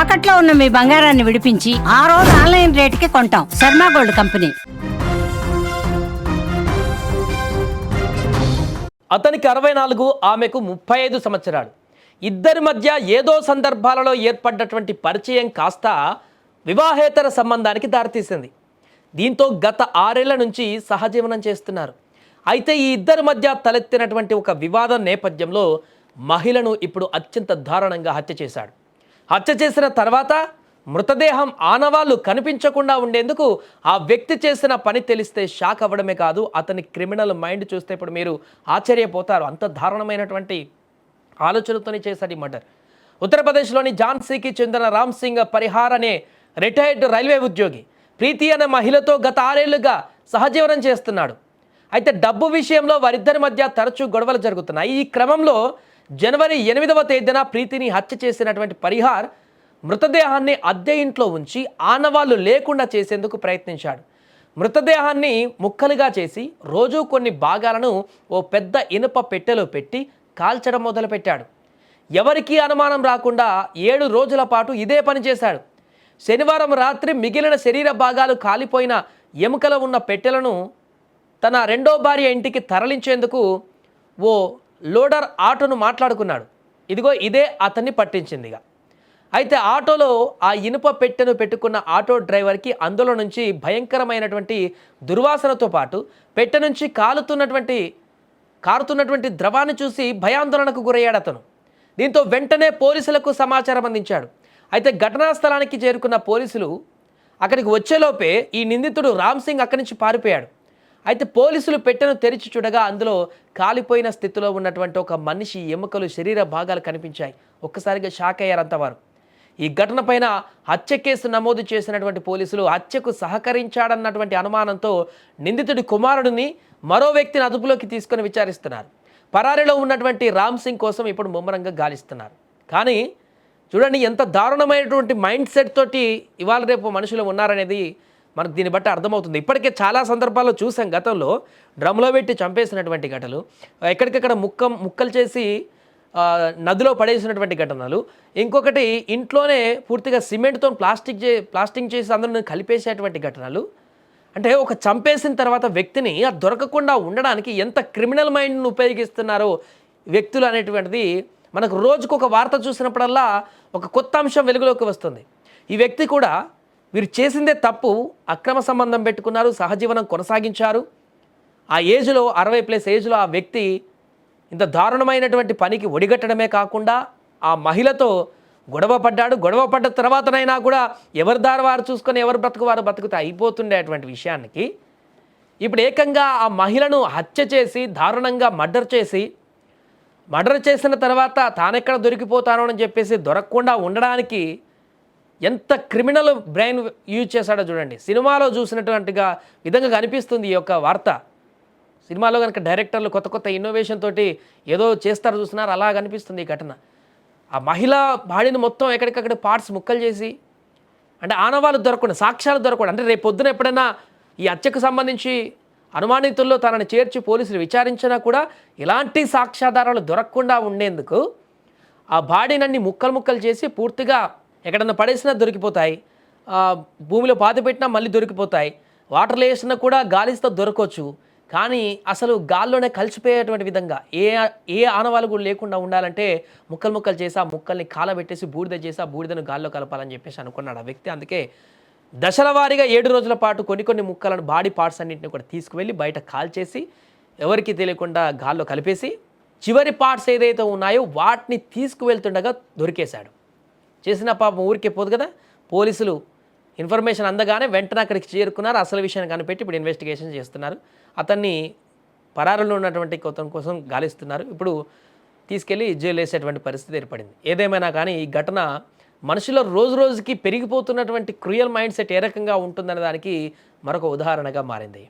తాకట్లో ఉన్న మీ బంగారాన్ని విడిపించి ఆ రోజు ఆన్లైన్ రేటుకి కొంటాం. Sharma gold company. అతనికి 64, ఆమెకు 35 సంవత్సరాలు. ఇద్దరి మధ్య ఏదో సందర్భాలలో ఏర్పడ్డటువంటి పరిచయం కాస్త వివాహేతర సంబంధానికి దారితీసింది. దీంతో గత 6 ఏళ్ల నుంచి సహజీవనం చేస్తున్నారు. అయితే ఈ ఇద్దరి మధ్య తలెత్తినటువంటి ఒక వివాదం నేపథ్యంలో మహిళను ఇప్పుడు అత్యంత దారుణంగా హత్య చేశాడు. హత్య చేసిన తర్వాత మృతదేహం ఆనవాళ్లు కనిపించకుండా ఉండేందుకు ఆ వ్యక్తి చేసిన పని తెలిస్తే షాక్ అవ్వడమే కాదు, అతని క్రిమినల్ మైండ్ చూస్తే ఇప్పుడు మీరు ఆశ్చర్యపోతారు. అంత దారుణమైనటువంటి ఆలోచనతోనే చేశాడు ఈ మర్డర్. ఉత్తరప్రదేశ్లోని ఝాన్సీకి చెందిన రామ్ సింగ్ పరిహార్ అనే రిటైర్డ్ రైల్వే ఉద్యోగి ప్రీతి అనే మహిళతో గత 6 ఏళ్లుగా సహజీవనం చేస్తున్నాడు. అయితే డబ్బు విషయంలో వారిద్దరి మధ్య తరచూ గొడవలు జరుగుతున్నాయి. ఈ క్రమంలో జనవరి 8వ తేదీన ప్రీతిని హత్య చేసినటువంటి పరిహార్ మృతదేహాన్ని అద్దె ఇంట్లో ఉంచి ఆనవాళ్లు లేకుండా చేసేందుకు ప్రయత్నించాడు. మృతదేహాన్ని ముక్కలుగా చేసి రోజు కొన్ని భాగాలను ఓ పెద్ద ఇనుప పెట్టెలో పెట్టి కాల్చడం మొదలుపెట్టాడు. ఎవరికీ అనుమానం రాకుండా 7 రోజుల పాటు ఇదే పని చేశాడు. శనివారం రాత్రి మిగిలిన శరీర భాగాలు కాలిపోయిన ఎముకలు ఉన్న పెట్టెలను తన రెండో భార్య ఇంటికి తరలించేందుకు ఓ లోడర్ ఆటోను మాట్లాడుకున్నాడు. ఇదే అతన్ని పట్టించిందిగా. అయితే ఆటోలో ఆ ఇనుప పెట్టెను పెట్టుకున్న ఆటో డ్రైవర్కి అందులో నుంచి భయంకరమైనటువంటి దుర్వాసనతో పాటు పెట్టె నుంచి కారుతున్నటువంటి ద్రవాన్ని చూసి భయాందోళనకు గురయ్యాడు అతను. దీంతో వెంటనే పోలీసులకు సమాచారం అందించాడు. అయితే ఘటనా స్థలానికి చేరుకున్న పోలీసులు అక్కడికి వచ్చేలోపే ఈ నిందితుడు రామ్ సింగ్ అక్కడి నుంచి పారిపోయాడు. అయితే పోలీసులు పెట్టెను తెరిచి చూడగా అందులో కాలిపోయిన స్థితిలో ఉన్నటువంటి ఒక మనిషి ఎముకలు, శరీర భాగాలు కనిపించాయి. ఒక్కసారిగా షాక్ అయ్యారంతా వారు. ఈ ఘటన పైన హత్య కేసు నమోదు చేసినటువంటి పోలీసులు హత్యకు సహకరించాడన్నటువంటి అనుమానంతో నిందితుడి కుమారుడిని మరో వ్యక్తిని అదుపులోకి తీసుకొని విచారిస్తున్నారు. పరారీలో ఉన్నటువంటి రామ్ సింగ్ కోసం ఇప్పుడు ముమ్మరంగా గాలిస్తున్నారు. కానీ చూడండి ఎంత దారుణమైనటువంటి మైండ్ సెట్ తోటి ఇవాళ రేపు మనుషులు ఉన్నారనేది మనకు దీన్ని బట్టి అర్థమవుతుంది. ఇప్పటికే చాలా సందర్భాల్లో చూసాం. గతంలో డ్రమ్లో పెట్టి చంపేసినటువంటి ఘటనలు, ఎక్కడికక్కడ ముక్కలు చేసి నదిలో పడేసినటువంటి ఘటనలు, ఇంకొకటి ఇంట్లోనే పూర్తిగా సిమెంట్తో ప్లాస్టింగ్ చేసి అందరూ కలిపేసేటువంటి ఘటనలు. అంటే ఒక చంపేసిన తర్వాత వ్యక్తిని దొరకకుండా ఉండడానికి ఎంత క్రిమినల్ మైండ్ను ఉపయోగిస్తున్నారో వ్యక్తులు అనేటువంటిది మనకు రోజుకొక వార్త చూసినప్పుడల్లా ఒక కొత్త అంశం వెలుగులోకి వస్తుంది. ఈ వ్యక్తి కూడా వీరు చేసిందే తప్పు, అక్రమ సంబంధం పెట్టుకున్నారు, సహజీవనం కొనసాగించారు. ఆ ఏజ్లో 60+ ఏజ్లో ఆ వ్యక్తి ఇంత దారుణమైనటువంటి పనికి ఒడిగట్టడమే కాకుండా ఆ మహిళతో గొడవ పడ్డ తర్వాతనైనా కూడా ఎవరి దారి వారు చూసుకొని ఎవరు బ్రతుకు వారు బతుకుతే అయిపోతుండేటువంటి విషయానికి ఇప్పుడు ఏకంగా ఆ మహిళను హత్య చేసి దారుణంగా మర్డర్ చేసిన తర్వాత తానెక్కడ దొరికిపోతానో అని చెప్పేసి దొరకకుండా ఉండడానికి ఎంత క్రిమినల్ బ్రెయిన్ యూజ్ చేశాడో చూడండి. సినిమాలో చూసినటువంటిగా విధంగా కనిపిస్తుంది ఈ యొక్క వార్త. సినిమాలో కనుక డైరెక్టర్లు కొత్త ఇన్నోవేషన్ తోటి ఏదో చేస్తారు చూస్తున్నారు, అలా కనిపిస్తుంది ఈ ఘటన. ఆ మహిళ బాడీని మొత్తం ఎక్కడికక్కడ పార్ట్స్ ముక్కలు చేసి, అంటే ఆనవాళ్ళు దొరకకుండా, సాక్ష్యాలు దొరకకుండా, అంటే రేపు పొద్దున ఎప్పుడైనా ఈ హత్యకు సంబంధించి అనుమానితుల్లో తనని చేర్చి పోలీసులు విచారించినా కూడా ఇలాంటి సాక్ష్యాధారాలు దొరకకుండా ఉండేందుకు ఆ బాడీనన్ని ముక్కలు చేసి పూర్తిగా ఎక్కడన్నా పడేసినా దొరికిపోతాయి, భూమిలో పాతి పెట్టినా మళ్ళీ దొరికిపోతాయి, వాటర్లో వేసినా కూడా గాలిస్తో దొరకవచ్చు. కానీ అసలు గాల్లోనే కలిసిపోయేటువంటి విధంగా ఏ ఆనవాళ్ళు కూడా లేకుండా ఉండాలంటే ముక్కలు చేసి ఆ ముక్కల్ని కాలబెట్టేసి బూడిద చేసి ఆ బూడిదను గాల్లో కలపాలని చెప్పేసి అనుకున్నాడు ఆ వ్యక్తి. అందుకే దశల వారీగా 7 రోజుల పాటు కొన్ని ముక్కలను, బాడీ పార్ట్స్ అన్నింటినీ కూడా తీసుకువెళ్ళి బయట కాల్చేసి ఎవరికి తెలియకుండా గాల్లో కలిపేసి చివరి పార్ట్స్ ఏదైతే ఉన్నాయో వాటిని తీసుకువెళ్తుండగా దొరికేశాడు. చేసిన పాపం ఊరికే పోదు కదా. పోలీసులు ఇన్ఫర్మేషన్ అందగానే వెంటనే అక్కడికి చేరుకున్నారు. అసలు విషయాన్ని కనిపెట్టి ఇప్పుడు ఇన్వెస్టిగేషన్ చేస్తున్నారు. అతన్ని పరారులో ఉన్నటువంటి కోసం గాలిస్తున్నారు. ఇప్పుడు తీసుకెళ్ళి జైలు వేసేటువంటి పరిస్థితి ఏర్పడింది. ఏదేమైనా కానీ ఈ ఘటన మనుషుల రోజుకి పెరిగిపోతున్నటువంటి క్రూయల్ మైండ్ సెట్ ఏ రకంగా ఉంటుందనే దానికి మరొక ఉదాహరణగా మారింది.